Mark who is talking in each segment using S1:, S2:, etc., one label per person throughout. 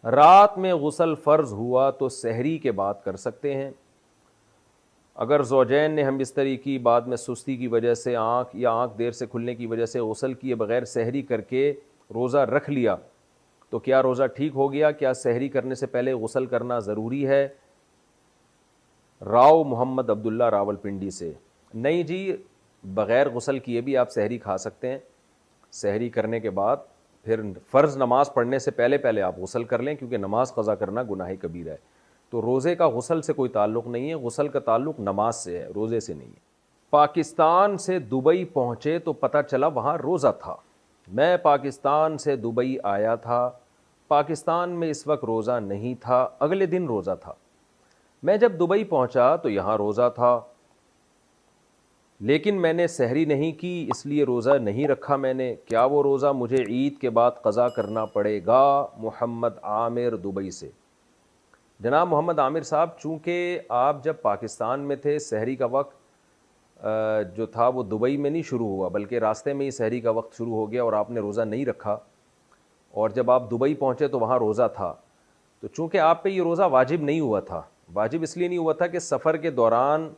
S1: رات میں غسل فرض ہوا تو سحری کے بعد کر سکتے ہیں۔ اگر زوجین نے ہم بستری کی، بعد میں سستی کی وجہ سے آنکھ دیر سے کھلنے کی وجہ سے غسل کیے بغیر سحری کر کے روزہ رکھ لیا تو کیا روزہ ٹھیک ہو گیا؟ کیا سحری کرنے سے پہلے غسل کرنا ضروری ہے؟ راؤ محمد عبداللہ راولپنڈی سے۔ نہیں جی، بغیر غسل کیے بھی آپ سحری کھا سکتے ہیں۔ سحری کرنے کے بعد پھر فرض نماز پڑھنے سے پہلے آپ غسل کر لیں، کیونکہ نماز قضا کرنا گناہ کبیرہ ہے۔ تو روزے کا غسل سے کوئی تعلق نہیں ہے، غسل کا تعلق نماز سے ہے، روزے سے نہیں ہے۔ پاکستان سے دبئی پہنچے تو پتہ چلا وہاں روزہ تھا۔ میں پاکستان سے دبئی آیا تھا، پاکستان میں اس وقت روزہ نہیں تھا، اگلے دن روزہ تھا۔ میں جب دبئی پہنچا تو یہاں روزہ تھا، لیکن میں نے سحری نہیں کی، اس لیے روزہ نہیں رکھا میں نے۔ کیا وہ روزہ مجھے عید کے بعد قضا کرنا پڑے گا؟ محمد عامر دبئی سے۔ جناب محمد عامر صاحب، چونکہ آپ جب پاکستان میں تھے سحری کا وقت جو تھا وہ دبئی میں نہیں شروع ہوا، بلکہ راستے میں ہی سحری کا وقت شروع ہو گیا اور آپ نے روزہ نہیں رکھا، اور جب آپ دبئی پہنچے تو وہاں روزہ تھا۔ تو چونکہ آپ پہ یہ روزہ واجب نہیں ہوا تھا، واجب اس لیے نہیں ہوا تھا کہ سفر کے دوران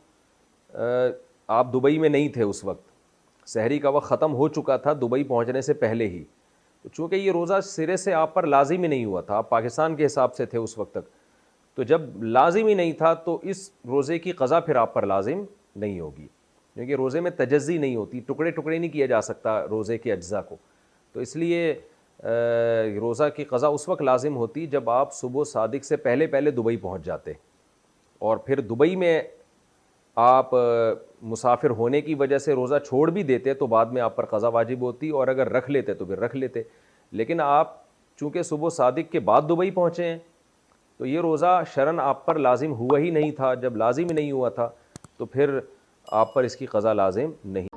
S1: آپ دبئی میں نہیں تھے، اس وقت سحری کا وقت ختم ہو چکا تھا دبئی پہنچنے سے پہلے ہی۔ تو چونکہ یہ روزہ سرے سے آپ پر لازم ہی نہیں ہوا تھا، آپ پاکستان کے حساب سے تھے اس وقت تک، تو جب لازم ہی نہیں تھا تو اس روزے کی قضا پھر آپ پر لازم نہیں ہوگی، کیونکہ روزے میں تجزی نہیں ہوتی، ٹکڑے ٹکڑے نہیں کیا جا سکتا روزے کے اجزاء کو، تو اس لیے روزہ کی قضا اس وقت لازم ہوتی جب آپ صبح صادق سے پہلے دبئی پہنچ جاتے، اور پھر دبئی میں آپ مسافر ہونے کی وجہ سے روزہ چھوڑ بھی دیتے تو بعد میں آپ پر قضا واجب ہوتی، اور اگر رکھ لیتے تو پھر رکھ لیتے۔ لیکن آپ چونکہ صبح صادق کے بعد دبئی پہنچے ہیں تو یہ روزہ شرعاً آپ پر لازم ہوا ہی نہیں تھا، جب لازم ہی نہیں ہوا تھا تو پھر آپ پر اس کی قضا لازم نہیں۔